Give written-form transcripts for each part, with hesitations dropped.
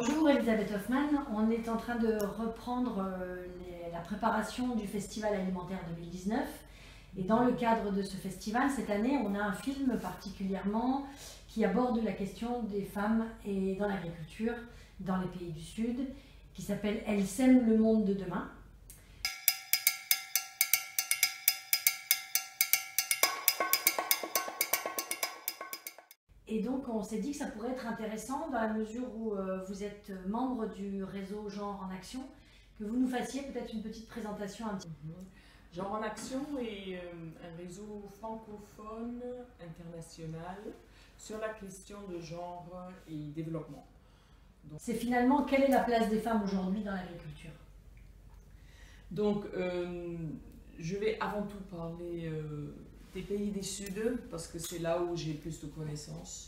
Bonjour Elisabeth Hoffmann, on est en train de reprendre la préparation du Festival alimentaire 2019 et dans le cadre de ce festival, cette année, on a un film particulièrement qui aborde la question des femmes et dans l'agriculture dans les pays du Sud qui s'appelle « Elles sèment le monde de demain ». Et donc on s'est dit que ça pourrait être intéressant dans la mesure où vous êtes membre du réseau Genre en Action, que vous nous fassiez peut-être une petite présentation un petit peu. Genre en Action est un réseau francophone international sur la question de genre et développement. C'est finalement quelle est la place des femmes aujourd'hui dans l'agriculture? Donc je vais avant tout parler des pays du Sud, parce que c'est là où j'ai plus de connaissances.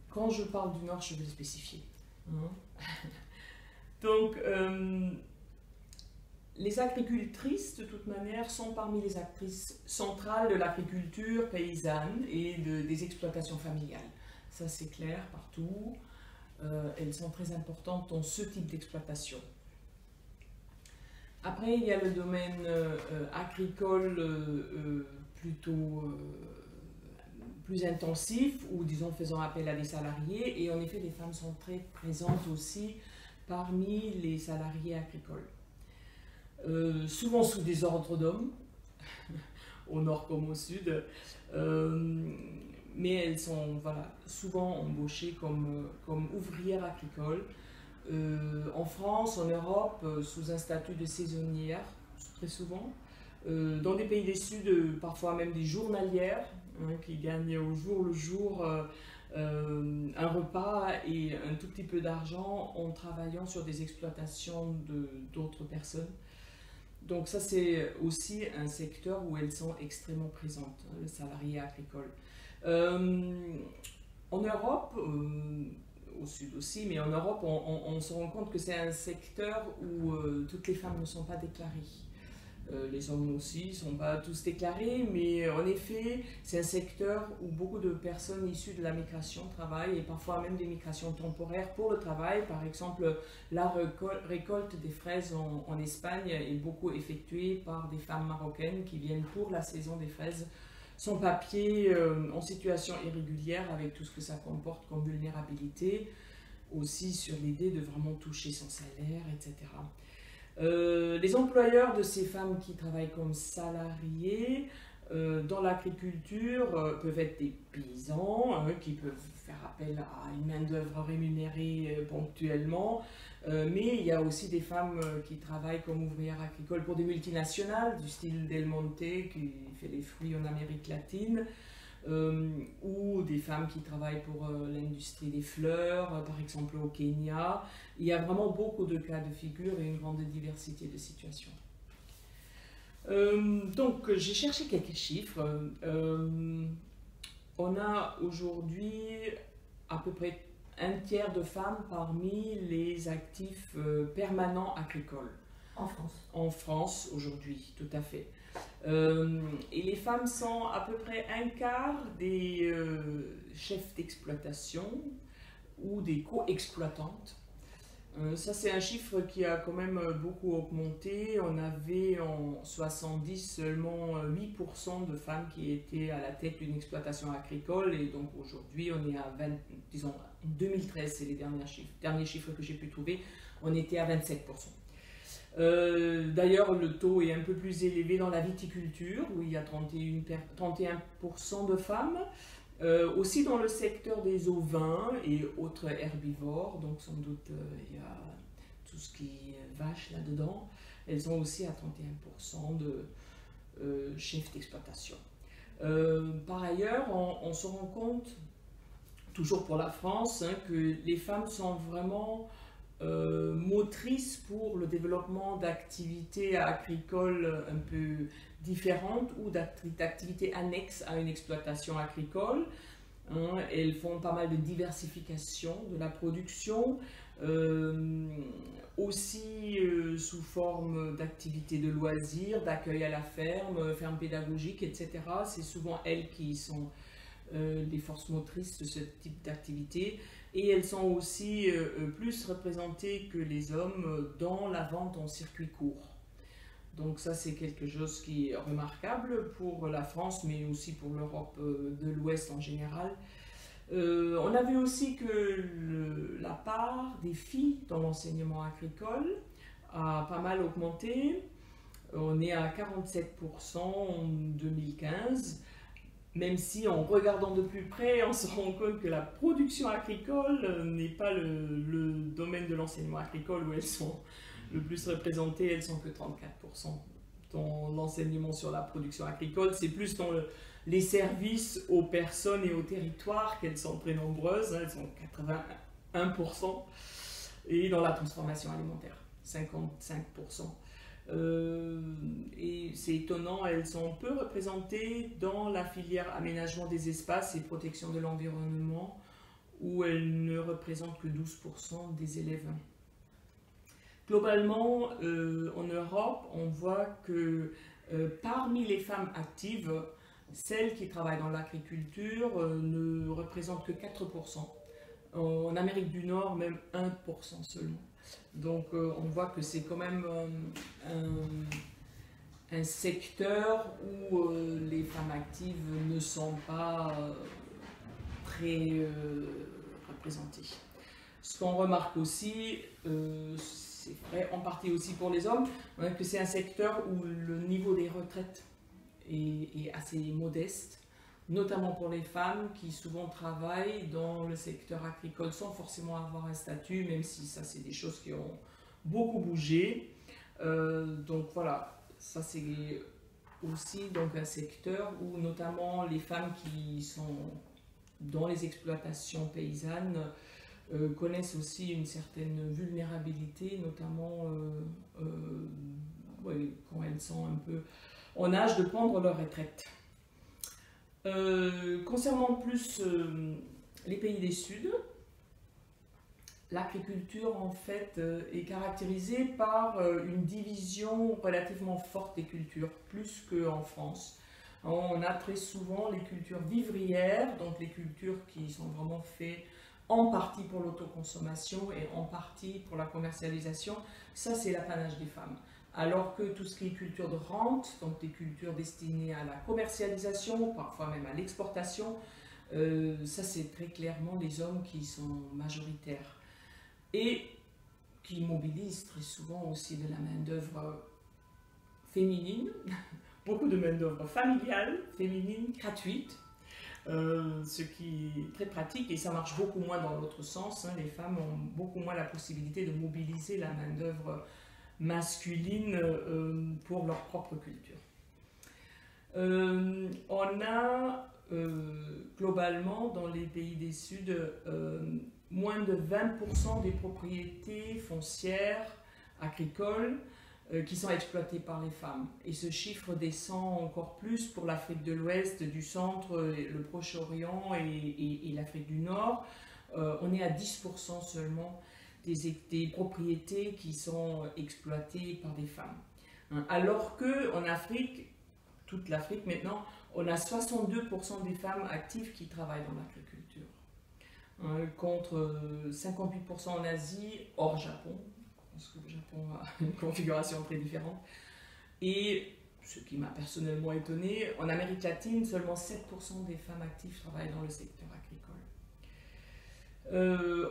Quand je parle du Nord, je vais le spécifier. Donc, les agricultrices, de toute manière, sont parmi les actrices centrales de l'agriculture paysanne et des exploitations familiales. Ça, c'est clair partout. Elles sont très importantes dans ce type d'exploitation. Après, il y a le domaine agricole plutôt plus intensif, ou disons faisant appel à des salariés, et en effet, les femmes sont très présentes aussi parmi les salariés agricoles. Souvent sous des ordres d'hommes, au nord comme au sud, mais elles sont souvent embauchées comme ouvrières agricoles. En France, en Europe, sous un statut de saisonnière, très souvent. Dans des pays du Sud, parfois même des journalières, qui gagnent au jour le jour un repas et un tout petit peu d'argent en travaillant sur des exploitations d'autres personnes. Donc ça, c'est aussi un secteur où elles sont extrêmement présentes, les salariés agricoles. En Europe, au Sud aussi, mais en Europe, on se rend compte que c'est un secteur où toutes les femmes ne sont pas déclarées. Les hommes aussi ne sont pas tous déclarés, mais en effet, c'est un secteur où beaucoup de personnes issues de la migration travaillent, et parfois même des migrations temporaires pour le travail. Par exemple, la récolte des fraises en Espagne est beaucoup effectuée par des femmes marocaines qui viennent pour la saison des fraises, sans papier, en situation irrégulière, avec tout ce que ça comporte comme vulnérabilité, aussi sur l'idée de vraiment toucher son salaire, etc. Les employeurs de ces femmes qui travaillent comme salariés dans l'agriculture peuvent être des paysans qui peuvent faire appel à une main-d'œuvre rémunérée ponctuellement, mais il y a aussi des femmes qui travaillent comme ouvrières agricoles pour des multinationales du style Del Monte qui fait les fruits en Amérique latine, ou des femmes qui travaillent pour l'industrie des fleurs, par exemple au Kenya. Il y a vraiment beaucoup de cas de figure et une grande diversité de situations. Donc j'ai cherché quelques chiffres. On a aujourd'hui à peu près un tiers de femmes parmi les actifs permanents agricoles. En France. En France aujourd'hui, tout à fait. Et les femmes sont à peu près un quart des chefs d'exploitation ou des co-exploitantes. Ça, c'est un chiffre qui a quand même beaucoup augmenté. On avait en 70 seulement 8% de femmes qui étaient à la tête d'une exploitation agricole, et donc aujourd'hui on est à 20, disons en 2013, c'est les derniers chiffres que j'ai pu trouver, on était à 27%. D'ailleurs, le taux est un peu plus élevé dans la viticulture, où il y a 31% de femmes. Aussi dans le secteur des ovins et autres herbivores, donc sans doute il y a tout ce qui est vache là-dedans. Elles sont aussi à 31% de chefs d'exploitation. Par ailleurs, on se rend compte, toujours pour la France, que les femmes sont vraiment motrices pour le développement d'activités agricoles un peu différentes ou d'activités annexes à une exploitation agricole. Elles font pas mal de diversification de la production, aussi sous forme d'activités de loisirs, d'accueil à la ferme, ferme pédagogique, etc. C'est souvent elles qui sont les forces motrices de ce type d'activité. et elles sont aussi plus représentées que les hommes dans la vente en circuit court. Donc ça c'est quelque chose qui est remarquable pour la France, mais aussi pour l'Europe de l'Ouest en général. On a vu aussi que la part des filles dans l'enseignement agricole a pas mal augmenté. On est à 47% en 2015, même si en regardant de plus près, on se rend compte que la production agricole n'est pas le domaine de l'enseignement agricole où elles sont le plus représentées, elles sont que 34% dans l'enseignement sur la production agricole. C'est plus dans les services aux personnes et aux territoires qu'elles sont très nombreuses, elles sont 81%, et dans la transformation alimentaire, 55%. Et c'est étonnant, elles sont peu représentées dans la filière aménagement des espaces et protection de l'environnement, où elles ne représentent que 12% des élèves. Globalement, en Europe, on voit que parmi les femmes actives, celles qui travaillent dans l'agriculture ne représentent que 4%. En Amérique du Nord, même 1% seulement. Donc on voit que c'est quand même un secteur où les femmes actives ne sont pas très représentées. Ce qu'on remarque aussi, c'est vrai en partie aussi pour les hommes, que c'est un secteur où le niveau des retraites est assez modeste, notamment pour les femmes qui souvent travaillent dans le secteur agricole sans forcément avoir un statut, même si ça c'est des choses qui ont beaucoup bougé. Donc voilà, ça c'est aussi donc un secteur où notamment les femmes qui sont dans les exploitations paysannes connaissent aussi une certaine vulnérabilité, notamment quand elles sont un peu en âge de prendre leur retraite. Concernant plus les pays du Sud, l'agriculture en fait est caractérisée par une division relativement forte des cultures, plus qu'en France. On a très souvent les cultures vivrières, donc les cultures qui sont vraiment faites en partie pour l'autoconsommation et en partie pour la commercialisation. Ça, c'est l'apanage des femmes. Alors que tout ce qui est culture de rente, donc des cultures destinées à la commercialisation, parfois même à l'exportation, ça c'est très clairement les hommes qui sont majoritaires et qui mobilisent très souvent aussi de la main-d'œuvre féminine, beaucoup de main-d'œuvre familiale, féminine, gratuite, ce qui est très pratique et ça marche beaucoup moins dans l'autre sens. Les femmes ont beaucoup moins la possibilité de mobiliser la main-d'œuvre masculine pour leur propre culture. On a globalement dans les pays du Sud moins de 20% des propriétés foncières agricoles qui sont exploitées par les femmes. Et ce chiffre descend encore plus pour l'Afrique de l'Ouest, du Centre, le Proche-Orient et l'Afrique du Nord. On est à 10% seulement des propriétés qui sont exploitées par des femmes. Alors qu'en Afrique, toute l'Afrique maintenant, on a 62% des femmes actives qui travaillent dans l'agriculture, contre 58% en Asie, hors Japon, parce que le Japon a une configuration très différente. Et ce qui m'a personnellement étonné, en Amérique latine, seulement 7% des femmes actives travaillent dans le secteur agricole.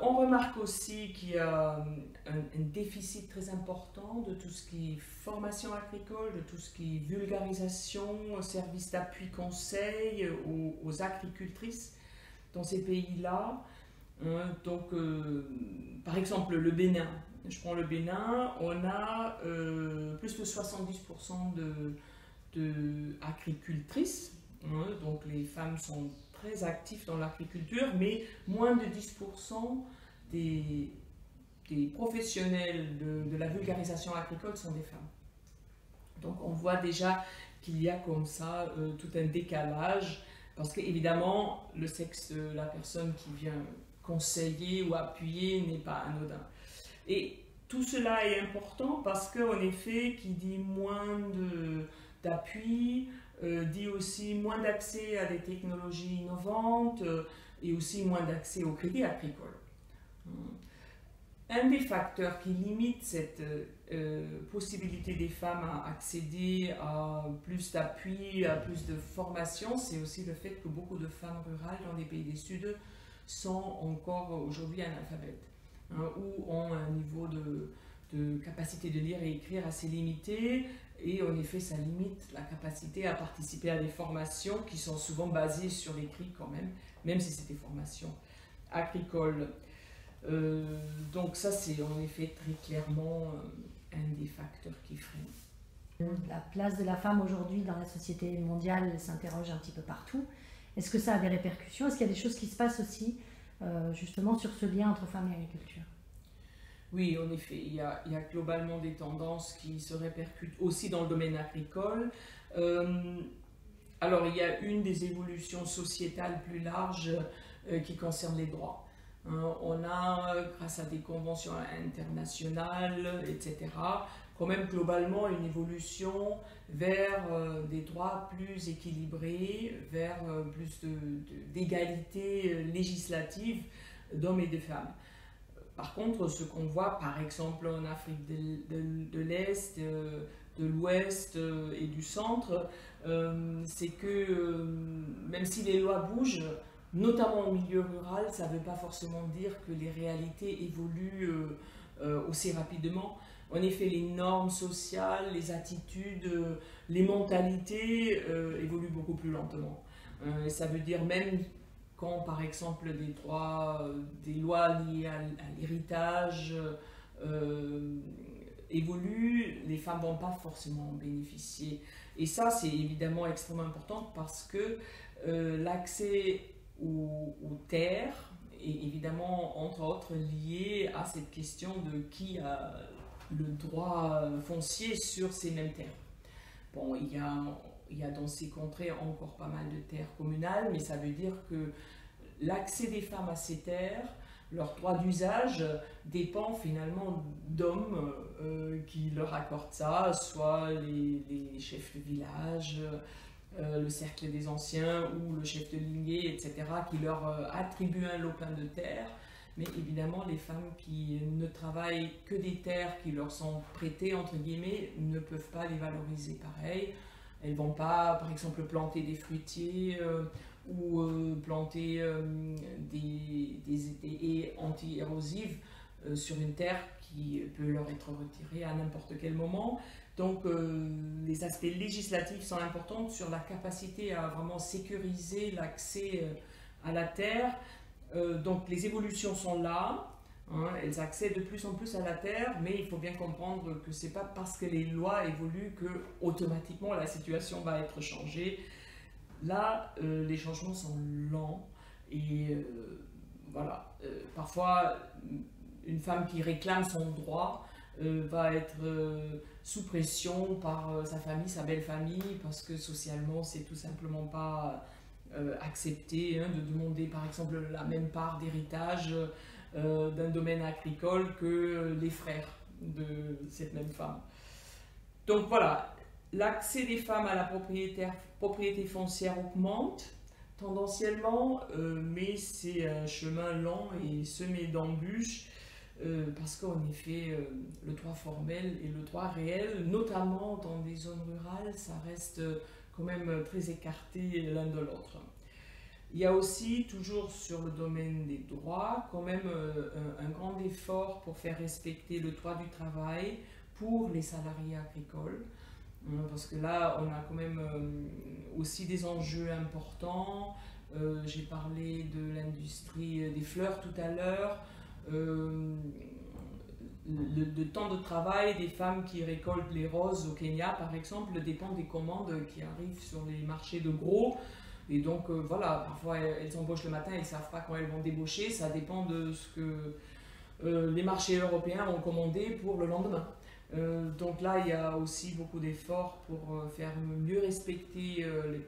On remarque aussi qu'il y a un déficit très important de tout ce qui est formation agricole, de tout ce qui est vulgarisation, service d'appui conseil aux agricultrices dans ces pays-là. Donc, par exemple, le Bénin. Je prends le Bénin, on a plus de 70% d'agricultrices, donc les femmes sont très actifs dans l'agriculture, mais moins de 10% des professionnels de la vulgarisation agricole sont des femmes. Donc on voit déjà qu'il y a comme ça tout un décalage, parce qu'évidemment le sexe de la personne qui vient conseiller ou appuyer n'est pas anodin. Et tout cela est important parce qu'en effet, qui dit moins d'appui, dit aussi moins d'accès à des technologies innovantes et aussi moins d'accès au crédit agricole. Un des facteurs qui limite cette possibilité des femmes à accéder à plus d'appui, à plus de formation, c'est aussi le fait que beaucoup de femmes rurales dans les pays du Sud sont encore aujourd'hui analphabètes, ou ont un niveau de capacité de lire et écrire assez limité, et en effet ça limite la capacité à participer à des formations qui sont souvent basées sur l'écrit quand même si c'est des formations agricoles. Donc ça c'est en effet très clairement un des facteurs qui freine. La place de la femme aujourd'hui dans la société mondiale s'interroge un petit peu partout. Est-ce que ça a des répercussions? Est-ce qu'il y a des choses qui se passent aussi justement sur ce lien entre femmes et agriculture? Oui, en effet, il y a globalement des tendances qui se répercutent aussi dans le domaine agricole. Alors il y a une des évolutions sociétales plus larges qui concerne les droits. On a, grâce à des conventions internationales, etc., quand même globalement une évolution vers des droits plus équilibrés, vers plus d'égalité législative d'hommes et de femmes. Par contre, ce qu'on voit par exemple en Afrique de l'Est, de l'Ouest et du Centre, c'est que même si les lois bougent, notamment au milieu rural, ça ne veut pas forcément dire que les réalités évoluent aussi rapidement. En effet, les normes sociales, les attitudes, les mentalités évoluent beaucoup plus lentement. Ça veut dire même quand, par exemple, des lois liées à l'héritage évoluent, les femmes ne vont pas forcément en bénéficier. Et ça, c'est évidemment extrêmement important parce que l'accès aux terres est évidemment, entre autres, lié à cette question de qui a le droit foncier sur ces mêmes terres. Bon, il y a dans ces contrées encore pas mal de terres communales, mais ça veut dire que l'accès des femmes à ces terres, leur droit d'usage, dépend finalement d'hommes qui leur accordent ça, soit les chefs de village, le cercle des anciens ou le chef de lignée, etc., qui leur attribuent un lopin de terre. Mais évidemment, les femmes qui ne travaillent que des terres qui leur sont prêtées, entre guillemets, ne peuvent pas les valoriser pareil. Elles ne vont pas, par exemple, planter des fruitiers ou planter des haies anti-érosives sur une terre qui peut leur être retirée à n'importe quel moment. Donc les aspects législatifs sont importants sur la capacité à vraiment sécuriser l'accès à la terre. Donc les évolutions sont là, elles accèdent de plus en plus à la terre, mais il faut bien comprendre que ce n'est pas parce que les lois évoluent que automatiquement la situation va être changée. Là, les changements sont lents et voilà, parfois une femme qui réclame son droit va être sous pression par sa famille, sa belle famille, parce que socialement c'est tout simplement pas accepté de demander par exemple la même part d'héritage d'un domaine agricole que les frères de cette même femme. Donc voilà, l'accès des femmes à la propriété foncière augmente tendanciellement, mais c'est un chemin lent et semé d'embûches parce qu'en effet, le droit formel et le droit réel, notamment dans des zones rurales, ça reste quand même très écarté l'un de l'autre. Il y a aussi, toujours sur le domaine des droits, quand même un grand effort pour faire respecter le droit du travail pour les salariés agricoles. Parce que là, on a quand même aussi des enjeux importants. J'ai parlé de l'industrie des fleurs tout à l'heure. Le temps de travail des femmes qui récoltent les roses au Kenya, par exemple, dépend des commandes qui arrivent sur les marchés de gros. Et donc, voilà, parfois elles embauchent le matin, elles ne savent pas quand elles vont débaucher. Ça dépend de ce que les marchés européens ont commandé pour le lendemain. Donc là, il y a aussi beaucoup d'efforts pour faire mieux respecter le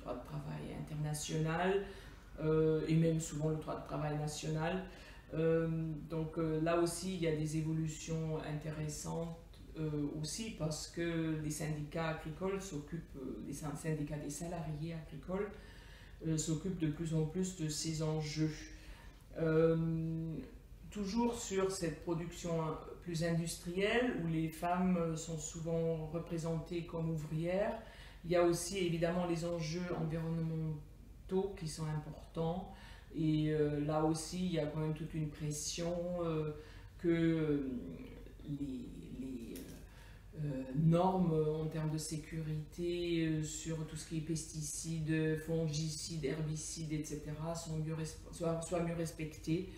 droit de travail international et même souvent le droit de travail national. Donc là aussi, il y a des évolutions intéressantes aussi parce que les syndicats agricoles s'occupent, les syndicats des salariés agricoles s'occupent de plus en plus de ces enjeux. toujours sur cette production plus industrielle où les femmes sont souvent représentées comme ouvrières. Il y a aussi évidemment les enjeux environnementaux qui sont importants et là aussi il y a quand même toute une pression que les normes en termes de sécurité sur tout ce qui est pesticides, fongicides, herbicides, etc. soient mieux respectées.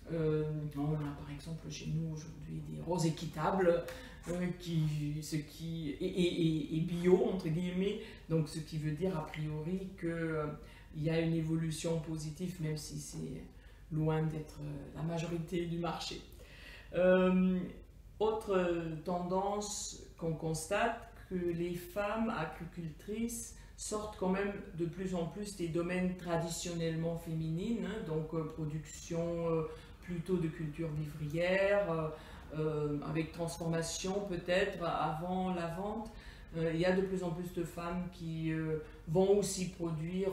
On a par exemple chez nous aujourd'hui des roses équitables et bio entre guillemets, donc ce qui veut dire a priori qu'il y a une évolution positive même si c'est loin d'être la majorité du marché. Autre tendance qu'on constate, que les femmes agricultrices sortent quand même de plus en plus des domaines traditionnellement féminines, hein, donc production plutôt de culture vivrière, avec transformation peut-être avant la vente. Il y a de plus en plus de femmes qui vont aussi produire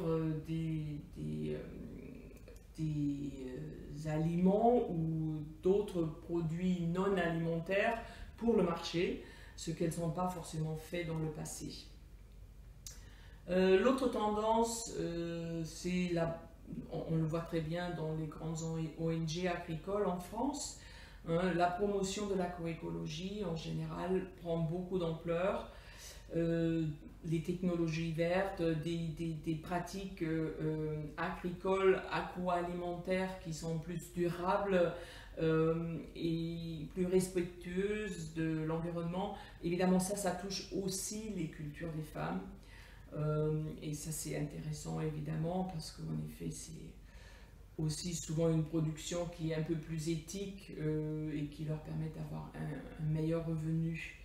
des aliments ou d'autres produits non alimentaires pour le marché, ce qu'elles n'ont pas forcément fait dans le passé. L'autre tendance, on le voit très bien dans les grandes ONG agricoles en France, hein, la promotion de l'agroécologie en général prend beaucoup d'ampleur. Les technologies vertes, des pratiques agricoles, agroalimentaires qui sont plus durables et plus respectueuses de l'environnement. Évidemment, ça touche aussi les cultures des femmes. Et ça, c'est intéressant, évidemment, parce qu'en effet, c'est aussi souvent une production qui est un peu plus éthique et qui leur permet d'avoir un meilleur revenu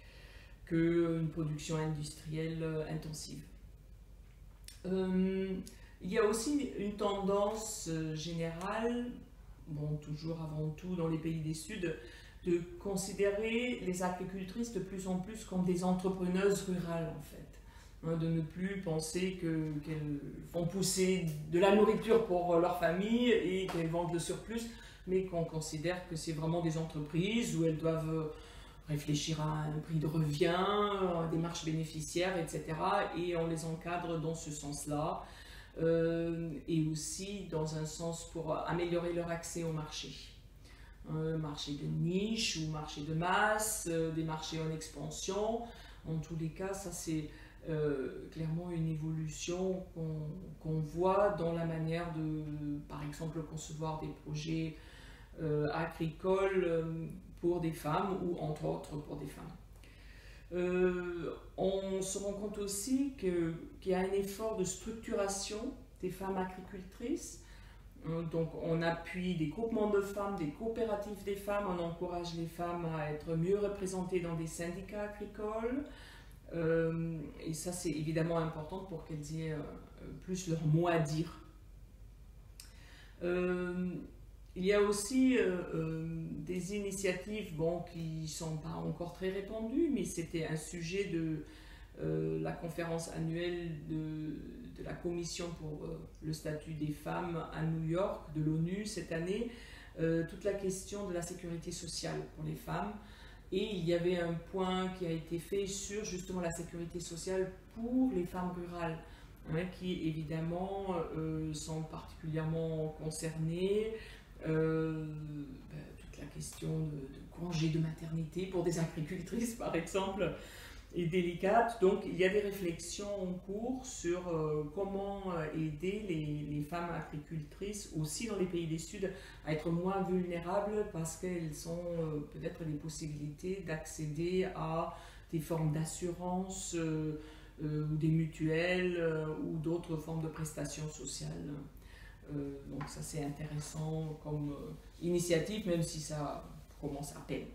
qu'une production industrielle intensive. Il y a aussi une tendance générale, bon, toujours avant tout dans les pays du Sud, de considérer les agricultrices de plus en plus comme des entrepreneuses rurales en fait. Hein, de ne plus penser qu'elles font pousser de la nourriture pour leur famille et qu'elles vendent le surplus, mais qu'on considère que c'est vraiment des entreprises où elles doivent réfléchir à un prix de revient, à des marges bénéficiaires, etc. Et on les encadre dans ce sens-là. Et aussi dans un sens pour améliorer leur accès au marché. Marché de niche ou marché de masse, des marchés en expansion. En tous les cas, ça c'est clairement une évolution qu'on voit dans la manière de, par exemple, concevoir des projets agricoles pour des femmes ou entre autres pour des femmes. On se rend compte aussi qu'il y a un effort de structuration des femmes agricultrices. Donc on appuie des groupements de femmes, des coopératives des femmes, on encourage les femmes à être mieux représentées dans des syndicats agricoles. Et ça c'est évidemment important pour qu'elles aient plus leur mot à dire. Il y a aussi des initiatives qui ne sont pas encore très répandues, mais c'était un sujet de la conférence annuelle de la Commission pour le statut des femmes à New York, de l'ONU cette année, toute la question de la sécurité sociale pour les femmes. Et il y avait un point qui a été fait sur justement la sécurité sociale pour les femmes rurales, hein, qui évidemment sont particulièrement concernées. Toute la question de congé de maternité pour des agricultrices par exemple est délicate, donc il y a des réflexions en cours sur comment aider les femmes agricultrices aussi dans les pays du Sud à être moins vulnérables parce qu'elles ont peut-être les possibilités d'accéder à des formes d'assurance ou des mutuelles ou d'autres formes de prestations sociales. Donc ça c'est intéressant comme initiative, même si ça commence à peine.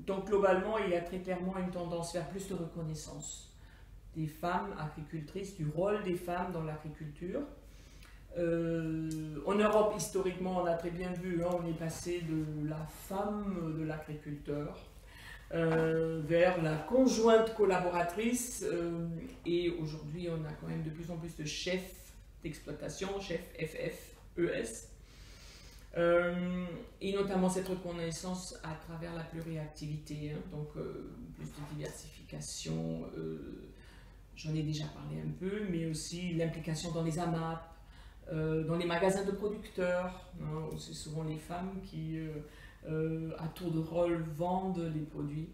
Donc globalement, il y a très clairement une tendance vers plus de reconnaissance des femmes agricultrices, du rôle des femmes dans l'agriculture. En Europe, historiquement, on a très bien vu, hein, on est passé de la femme de l'agriculteur vers la conjointe collaboratrice et aujourd'hui, on a quand même de plus en plus de chefs d'exploitation, chefs FFES. Et notamment cette reconnaissance à travers la pluriactivité, hein, donc plus de diversification, j'en ai déjà parlé un peu, mais aussi l'implication dans les AMAP, dans les magasins de producteurs, hein, où c'est souvent les femmes qui, à tour de rôle, vendent les produits.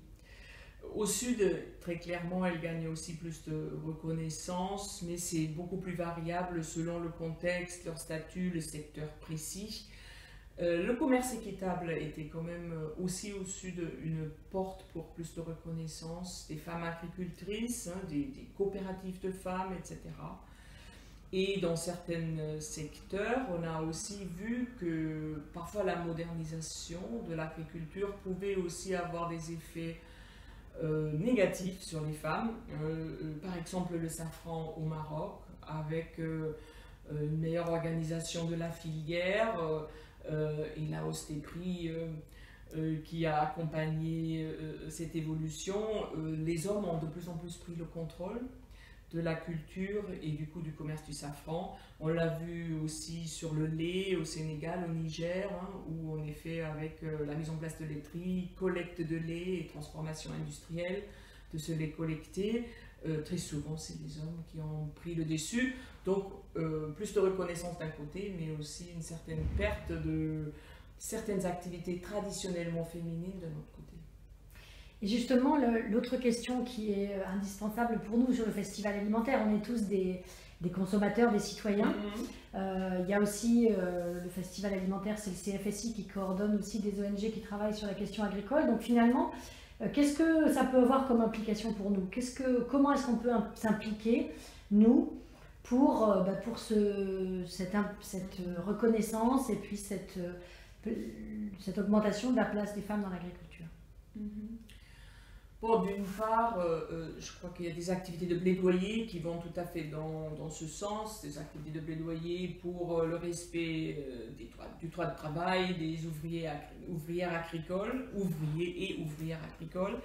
Au sud, très clairement, elles gagnent aussi plus de reconnaissance, mais c'est beaucoup plus variable selon le contexte, leur statut, le secteur précis. Le commerce équitable était quand même aussi au sud une porte pour plus de reconnaissance des femmes agricultrices, hein, des coopératives de femmes, etc. Et dans certains secteurs, on a aussi vu que parfois la modernisation de l'agriculture pouvait aussi avoir des effets négatifs sur les femmes. Par exemple, le safran au Maroc, avec une meilleure organisation de la filière, et la hausse des prix qui a accompagné cette évolution, les hommes ont de plus en plus pris le contrôle de la culture et du coup du commerce du safran. On l'a vu aussi sur le lait au Sénégal, au Niger, hein, où en effet avec la mise en place de laiteries, collecte de lait et transformation industrielle de ce lait collecté, très souvent c'est les hommes qui ont pris le dessus. Donc plus de reconnaissance d'un côté, mais aussi une certaine perte de certaines activités traditionnellement féminines de l'autre côté. Et justement, l'autre question qui est indispensable pour nous sur le festival alimentaire, on est tous des consommateurs, des citoyens. Il y a aussi le festival alimentaire, c'est le CFSI qui coordonne aussi des ONG qui travaillent sur la question agricole. Donc finalement, qu'est-ce que ça peut avoir comme implication pour nous? Comment est-ce qu'on peut s'impliquer, nous, pour cette reconnaissance et puis cette augmentation de la place des femmes dans l'agriculture? Bon, d'une part, je crois qu'il y a des activités de plaidoyer qui vont tout à fait dans ce sens, des activités de plaidoyer pour le respect du droit de travail des ouvrières agricoles, ouvriers et ouvrières agricoles,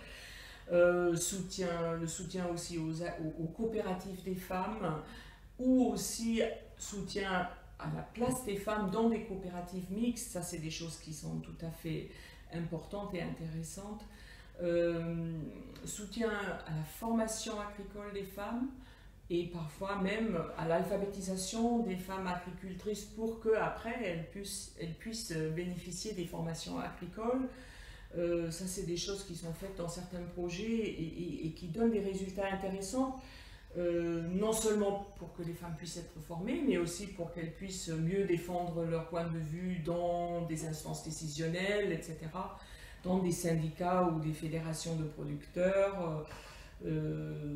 le soutien aussi aux coopératives des femmes, ou aussi soutien à la place des femmes dans des coopératives mixtes. Ça, c'est des choses qui sont tout à fait importantes et intéressantes. Soutien à la formation agricole des femmes et parfois même à l'alphabétisation des femmes agricultrices pour qu'après elles puissent bénéficier des formations agricoles. Ça, c'est des choses qui sont faites dans certains projets et qui donnent des résultats intéressants, non seulement pour que les femmes puissent être formées, mais aussi pour qu'elles puissent mieux défendre leur point de vue dans des instances décisionnelles, etc., dans des syndicats ou des fédérations de producteurs,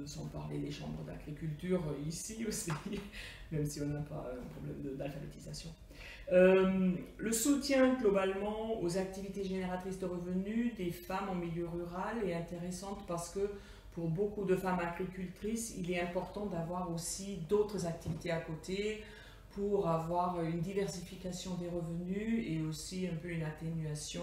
sans parler des chambres d'agriculture ici aussi, même si on n'a pas un problème d'alphabétisation. Le soutien globalement aux activités génératrices de revenus des femmes en milieu rural est intéressant parce que pour beaucoup de femmes agricultrices, il est important d'avoir aussi d'autres activités à côté pour avoir une diversification des revenus et aussi un peu une atténuation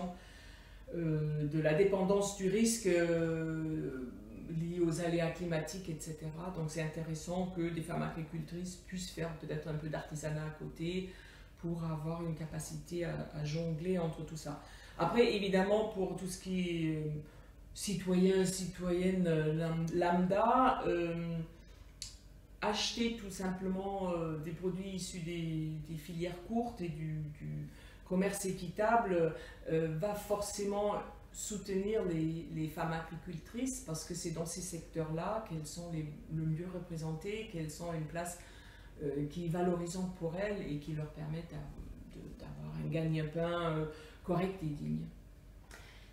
de la dépendance du risque lié aux aléas climatiques, etc. Donc c'est intéressant que des femmes agricultrices puissent faire peut-être un peu d'artisanat à côté pour avoir une capacité à jongler entre tout ça. Après, évidemment, pour tout ce qui est citoyen, citoyenne lambda, acheter tout simplement des produits issus des filières courtes et du commerce équitable va forcément soutenir les femmes agricultrices parce que c'est dans ces secteurs-là qu'elles sont le mieux représentées, qu'elles ont une place qui est valorisante pour elles et qui leur permettent d'avoir un gagne-pain correct et digne.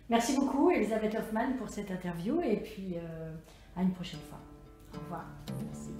Merci beaucoup Elisabeth Hoffmann pour cette interview et puis à une prochaine fois. Au revoir. Merci.